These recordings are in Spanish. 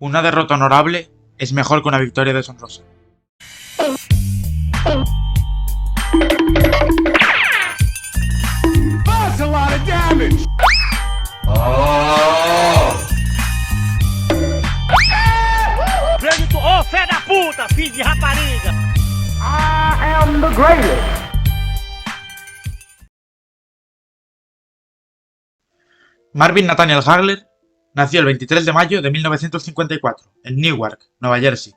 Una derrota honorable es mejor que una victoria deshonrosa. That's a lot of damage! Grande tu... Ô, fé da puta, filho de rapariga! I am the greatest! Marvin Nathaniel Hagler nació el 23 de mayo de 1954 en Newark, Nueva Jersey,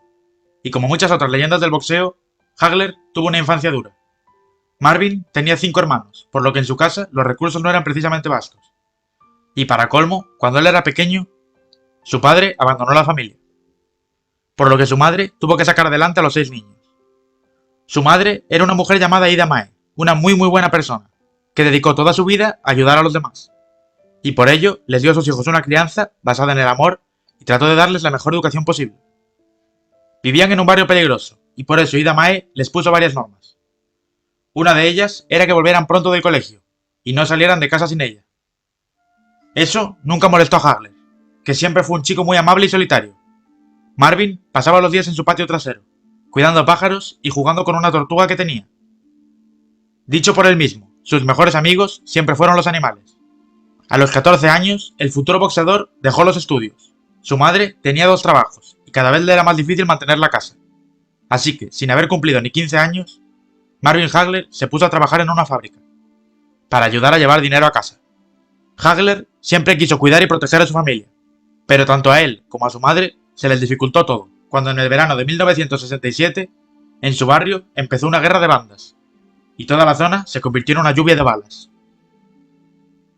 y como muchas otras leyendas del boxeo, Hagler tuvo una infancia dura. Marvin tenía 5 hermanos, por lo que en su casa los recursos no eran precisamente vastos. Y para colmo, cuando él era pequeño, su padre abandonó la familia, por lo que su madre tuvo que sacar adelante a los 6 niños. Su madre era una mujer llamada Ida Mae, una muy buena persona, que dedicó toda su vida a ayudar a los demás. Y por ello les dio a sus hijos una crianza basada en el amor y trató de darles la mejor educación posible. Vivían en un barrio peligroso, y por eso Ida Mae les puso varias normas. Una de ellas era que volvieran pronto del colegio, y no salieran de casa sin ella. Eso nunca molestó a Hagler, que siempre fue un chico muy amable y solitario. Marvin pasaba los días en su patio trasero, cuidando pájaros y jugando con una tortuga que tenía. Dicho por él mismo, sus mejores amigos siempre fueron los animales. A los 14 años, el futuro boxeador dejó los estudios. Su madre tenía 2 trabajos, y cada vez le era más difícil mantener la casa. Así que, sin haber cumplido ni 15 años, Marvin Hagler se puso a trabajar en una fábrica, para ayudar a llevar dinero a casa. Hagler siempre quiso cuidar y proteger a su familia, pero tanto a él como a su madre se les dificultó todo, cuando en el verano de 1967, en su barrio empezó una guerra de bandas, y toda la zona se convirtió en una lluvia de balas.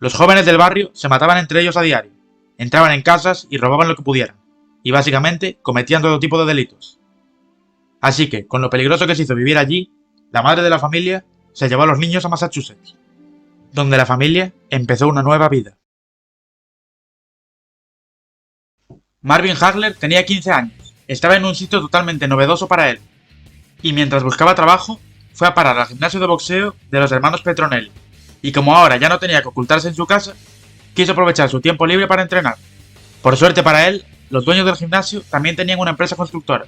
Los jóvenes del barrio se mataban entre ellos a diario, entraban en casas y robaban lo que pudieran, y básicamente cometían todo tipo de delitos. Así que, con lo peligroso que se hizo vivir allí, la madre de la familia se llevó a los niños a Massachusetts, donde la familia empezó una nueva vida. Marvin Hagler tenía 15 años, estaba en un sitio totalmente novedoso para él, y mientras buscaba trabajo, fue a parar al gimnasio de boxeo de los hermanos Petronelli. Y como ahora ya no tenía que ocultarse en su casa, quiso aprovechar su tiempo libre para entrenar. Por suerte para él, los dueños del gimnasio también tenían una empresa constructora,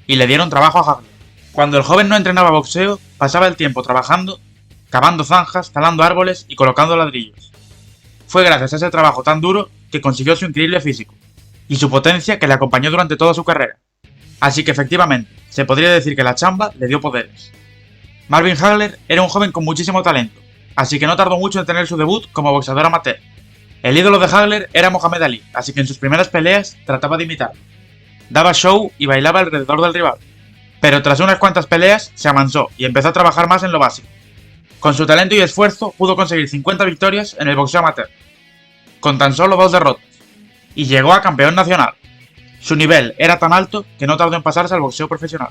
y le dieron trabajo a Hagler. Cuando el joven no entrenaba boxeo, pasaba el tiempo trabajando, cavando zanjas, talando árboles y colocando ladrillos. Fue gracias a ese trabajo tan duro que consiguió su increíble físico, y su potencia que le acompañó durante toda su carrera. Así que efectivamente, se podría decir que la chamba le dio poderes. Marvin Hagler era un joven con muchísimo talento, así que no tardó mucho en tener su debut como boxeador amateur. El ídolo de Hagler era Mohamed Ali, así que en sus primeras peleas trataba de imitarlo. Daba show y bailaba alrededor del rival. Pero tras unas cuantas peleas se amansó y empezó a trabajar más en lo básico. Con su talento y esfuerzo pudo conseguir 50 victorias en el boxeo amateur, con tan solo 2 derrotas, y llegó a campeón nacional. Su nivel era tan alto que no tardó en pasarse al boxeo profesional.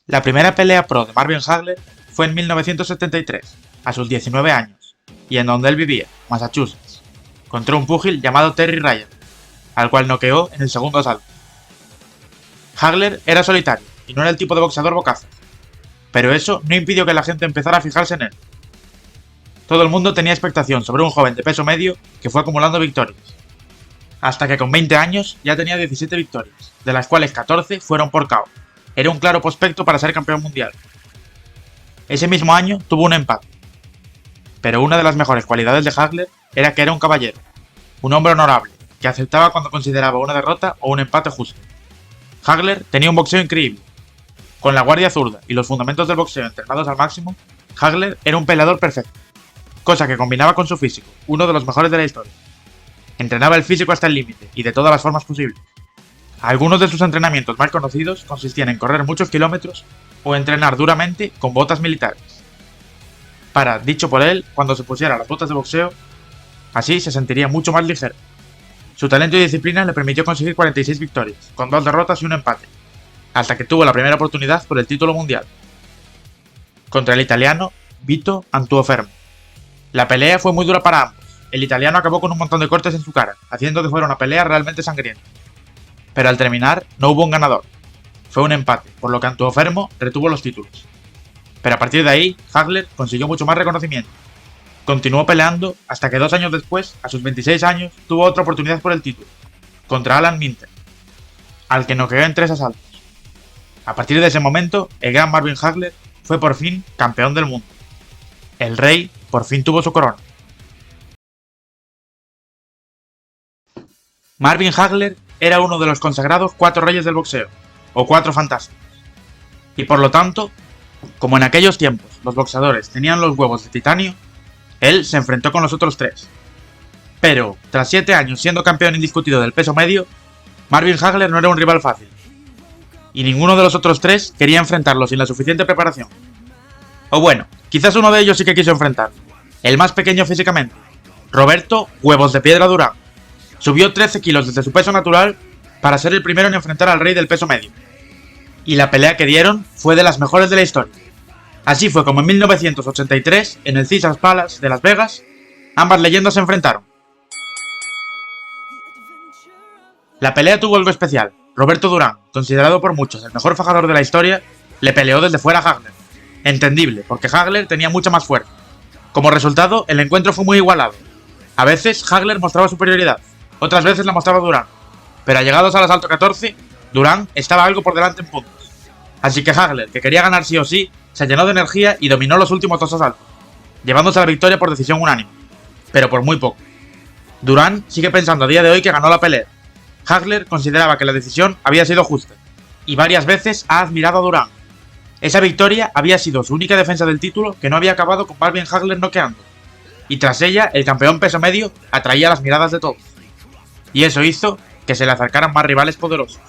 La primera pelea pro de Marvin Hagler fue en 1973, a sus 19 años, y en donde él vivía, Massachusetts, contra un púgil llamado Terry Ryan, al cual noqueó en el segundo asalto. Hagler era solitario y no era el tipo de boxeador bocazas, pero eso no impidió que la gente empezara a fijarse en él. Todo el mundo tenía expectación sobre un joven de peso medio que fue acumulando victorias, hasta que con 20 años ya tenía 17 victorias, de las cuales 14 fueron por KO. Era un claro prospecto para ser campeón mundial. Ese mismo año tuvo un empate, pero una de las mejores cualidades de Hagler era que era un caballero, un hombre honorable, que aceptaba cuando consideraba una derrota o un empate justo. Hagler tenía un boxeo increíble. Con la guardia zurda y los fundamentos del boxeo entrenados al máximo, Hagler era un peleador perfecto, cosa que combinaba con su físico, uno de los mejores de la historia. Entrenaba el físico hasta el límite y de todas las formas posibles. Algunos de sus entrenamientos más conocidos consistían en correr muchos kilómetros o entrenar duramente con botas militares. Para, dicho por él, cuando se pusiera las botas de boxeo, así se sentiría mucho más ligero. Su talento y disciplina le permitió conseguir 46 victorias, con 2 derrotas y un empate, hasta que tuvo la primera oportunidad por el título mundial, contra el italiano Vito Antuofermo. La pelea fue muy dura para ambos. El italiano acabó con un montón de cortes en su cara, haciendo que fuera una pelea realmente sangrienta. Pero al terminar, no hubo un ganador. Fue un empate, por lo que Antuofermo retuvo los títulos. Pero a partir de ahí, Hagler consiguió mucho más reconocimiento. Continuó peleando hasta que 2 años después, a sus 26 años, tuvo otra oportunidad por el título, contra Alan Minter, al que noqueó en 3 asaltos. A partir de ese momento, el gran Marvin Hagler fue por fin campeón del mundo. El rey por fin tuvo su corona. Marvin Hagler era uno de los consagrados 4 reyes del boxeo, o 4 fantásticos. Y por lo tanto, como en aquellos tiempos los boxeadores tenían los huevos de titanio, él se enfrentó con los otros 3. Pero, tras 7 años siendo campeón indiscutido del peso medio, Marvin Hagler no era un rival fácil. Y ninguno de los otros 3 quería enfrentarlo sin la suficiente preparación. O bueno, quizás uno de ellos sí que quiso enfrentar, el más pequeño físicamente, Roberto Huevos de Piedra Durán. Subió 13 kilos desde su peso natural para ser el primero en enfrentar al rey del peso medio. Y la pelea que dieron fue de las mejores de la historia. Así fue como en 1983, en el Caesars Palace de Las Vegas, ambas leyendas se enfrentaron. La pelea tuvo algo especial. Roberto Durán, considerado por muchos el mejor fajador de la historia, le peleó desde fuera a Hagler. Entendible, porque Hagler tenía mucha más fuerza. Como resultado, el encuentro fue muy igualado. A veces Hagler mostraba superioridad, otras veces la mostraba Durán. Pero llegados al asalto 14, Durán estaba algo por delante en puntos. Así que Hagler, que quería ganar sí o sí, se llenó de energía y dominó los últimos 2 asaltos, llevándose a la victoria por decisión unánime, pero por muy poco. Durán sigue pensando a día de hoy que ganó la pelea. Hagler consideraba que la decisión había sido justa, y varias veces ha admirado a Durán. Esa victoria había sido su única defensa del título que no había acabado con Marvin Hagler noqueando, y tras ella el campeón peso medio atraía las miradas de todos. Y eso hizo que se le acercaran más rivales poderosos.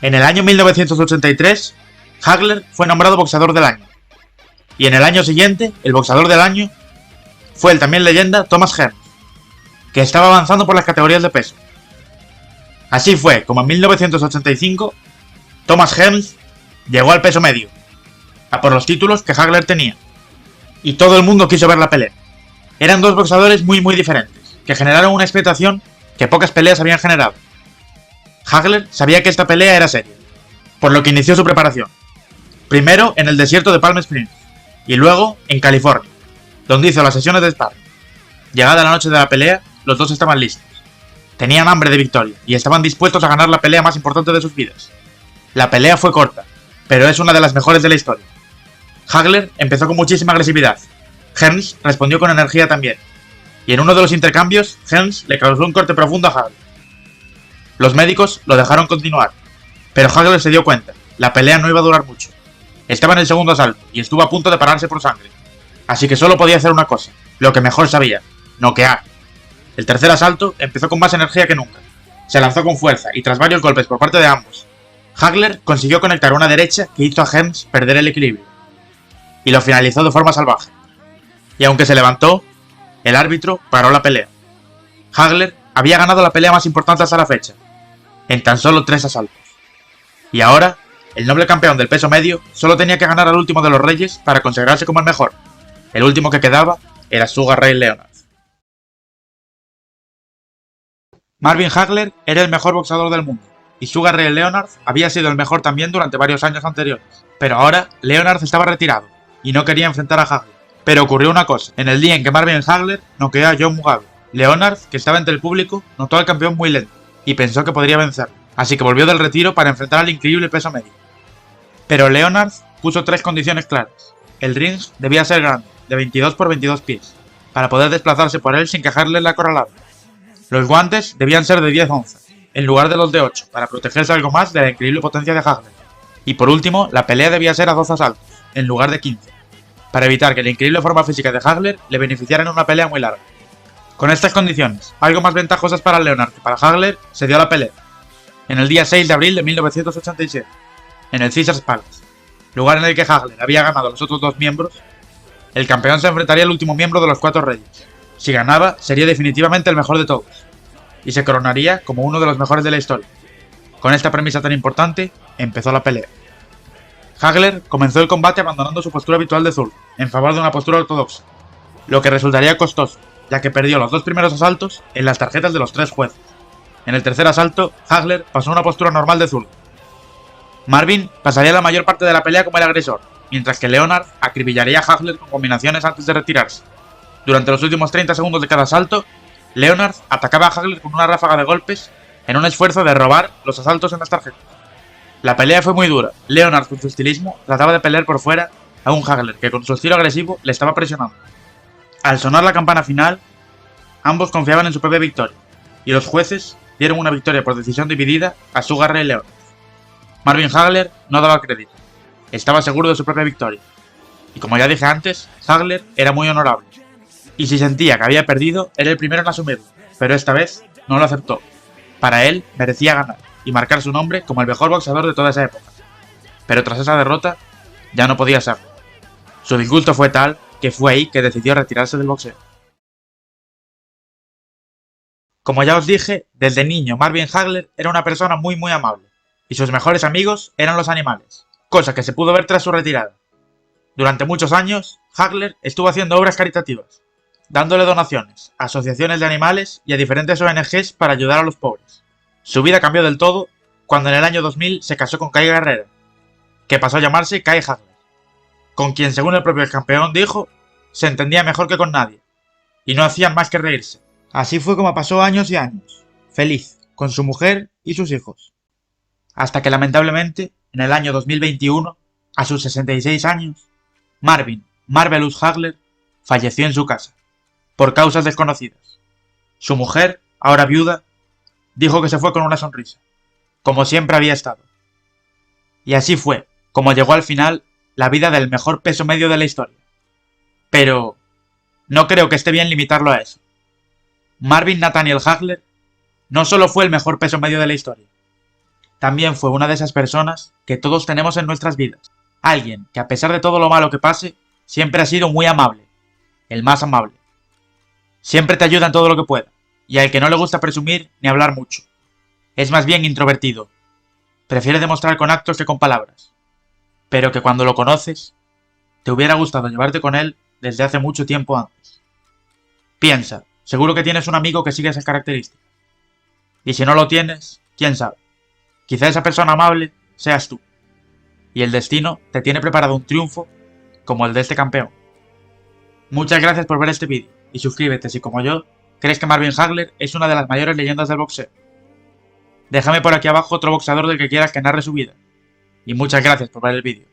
En el año 1983, Hagler fue nombrado boxeador del año. Y en el año siguiente, el boxeador del año fue el también leyenda Thomas Hearns, que estaba avanzando por las categorías de peso. Así fue como en 1985, Thomas Hearns llegó al peso medio, a por los títulos que Hagler tenía. Y todo el mundo quiso ver la pelea. Eran 2 boxeadores muy diferentes, que generaron una expectación que pocas peleas habían generado. Hagler sabía que esta pelea era seria, por lo que inició su preparación. Primero en el desierto de Palm Springs, y luego en California, donde hizo las sesiones de sparring. Llegada la noche de la pelea, los dos estaban listos. Tenían hambre de victoria, y estaban dispuestos a ganar la pelea más importante de sus vidas. La pelea fue corta, pero es una de las mejores de la historia. Hagler empezó con muchísima agresividad. Hearns respondió con energía también, y en uno de los intercambios, Hearns le causó un corte profundo a Hagler. Los médicos lo dejaron continuar, pero Hagler se dio cuenta, la pelea no iba a durar mucho. Estaba en el segundo asalto y estuvo a punto de pararse por sangre, así que solo podía hacer una cosa, lo que mejor sabía, noquear. El tercer asalto empezó con más energía que nunca. Se lanzó con fuerza y tras varios golpes por parte de ambos, Hagler consiguió conectar una derecha que hizo a Hearns perder el equilibrio, y lo finalizó de forma salvaje. Y aunque se levantó, el árbitro paró la pelea. Hagler había ganado la pelea más importante hasta la fecha, en tan solo 3 asaltos. Y ahora, el noble campeón del peso medio solo tenía que ganar al último de los reyes para consagrarse como el mejor. El último que quedaba era Sugar Ray Leonard. Marvin Hagler era el mejor boxeador del mundo, y Sugar Ray Leonard había sido el mejor también durante varios años anteriores. Pero ahora, Leonard estaba retirado, y no quería enfrentar a Hagler. Pero ocurrió una cosa, en el día en que Marvin Hagler noqueó a John Mugabe, Leonard, que estaba entre el público, notó al campeón muy lento, y pensó que podría vencerlo, así que volvió del retiro para enfrentar al increíble peso medio. Pero Leonard puso 3 condiciones claras. El ring debía ser grande, de 22 por 22 pies, para poder desplazarse por él sin que Hagler le acorralara. Los guantes debían ser de 10 onzas, en lugar de los de 8, para protegerse algo más de la increíble potencia de Hagler. Y por último, la pelea debía ser a 12 asaltos, en lugar de 15, para evitar que la increíble forma física de Hagler le beneficiara en una pelea muy larga. Con estas condiciones, algo más ventajosas para Leonard que para Hagler, se dio la pelea, en el día 6 de abril de 1987, en el Caesars Palace, lugar en el que Hagler había ganado a los otros 2 miembros. El campeón se enfrentaría al último miembro de los 4 reyes. Si ganaba, sería definitivamente el mejor de todos, y se coronaría como uno de los mejores de la historia. Con esta premisa tan importante, empezó la pelea. Hagler comenzó el combate abandonando su postura habitual de zurdo, en favor de una postura ortodoxa, lo que resultaría costoso, ya que perdió los 2 primeros asaltos en las tarjetas de los 3 jueces. En el tercer asalto, Hagler pasó a una postura normal de zurdo. Marvin pasaría la mayor parte de la pelea como el agresor, mientras que Leonard acribillaría a Hagler con combinaciones antes de retirarse. Durante los últimos 30 segundos de cada asalto, Leonard atacaba a Hagler con una ráfaga de golpes en un esfuerzo de robar los asaltos en las tarjetas. La pelea fue muy dura. Leonard, con su estilismo, trataba de pelear por fuera a un Hagler que con su estilo agresivo le estaba presionando. Al sonar la campana final, ambos confiaban en su propia victoria, y los jueces dieron una victoria por decisión dividida a Sugar Ray Leonard. Marvin Hagler no daba crédito, estaba seguro de su propia victoria, y como ya dije antes, Hagler era muy honorable, y si sentía que había perdido, era el primero en asumirlo, pero esta vez no lo aceptó. Para él, merecía ganar, y marcar su nombre como el mejor boxeador de toda esa época. Pero tras esa derrota, ya no podía serlo. Su disgusto fue tal que fue ahí que decidió retirarse del boxeo. Como ya os dije, desde niño Marvin Hagler era una persona muy amable, y sus mejores amigos eran los animales, cosa que se pudo ver tras su retirada. Durante muchos años, Hagler estuvo haciendo obras caritativas, dándole donaciones a asociaciones de animales y a diferentes ONGs para ayudar a los pobres. Su vida cambió del todo cuando en el año 2000 se casó con Kai Guerrero, que pasó a llamarse Kai Hagler, con quien, según el propio campeón dijo, se entendía mejor que con nadie, y no hacían más que reírse. Así fue como pasó años y años, feliz, con su mujer y sus hijos. Hasta que lamentablemente, en el año 2021, a sus 66 años, Marvin Marvelous Hagler falleció en su casa, por causas desconocidas. Su mujer, ahora viuda, dijo que se fue con una sonrisa, como siempre había estado. Y así fue, como llegó al final, la vida del mejor peso medio de la historia. Pero no creo que esté bien limitarlo a eso. Marvin Nathaniel Hagler no solo fue el mejor peso medio de la historia, también fue una de esas personas que todos tenemos en nuestras vidas. Alguien que a pesar de todo lo malo que pase, siempre ha sido muy amable, el más amable. Siempre te ayuda en todo lo que pueda, y al que no le gusta presumir ni hablar mucho. Es más bien introvertido. Prefiere demostrar con actos que con palabras. Pero que cuando lo conoces, te hubiera gustado llevarte con él desde hace mucho tiempo antes. Piensa, seguro que tienes un amigo que sigue esas características. Y si no lo tienes, quién sabe. Quizá esa persona amable seas tú. Y el destino te tiene preparado un triunfo como el de este campeón. Muchas gracias por ver este vídeo y suscríbete si, como yo, crees que Marvin Hagler es una de las mayores leyendas del boxeo. Déjame por aquí abajo otro boxeador del que quieras que narre su vida. Y muchas gracias por ver el vídeo.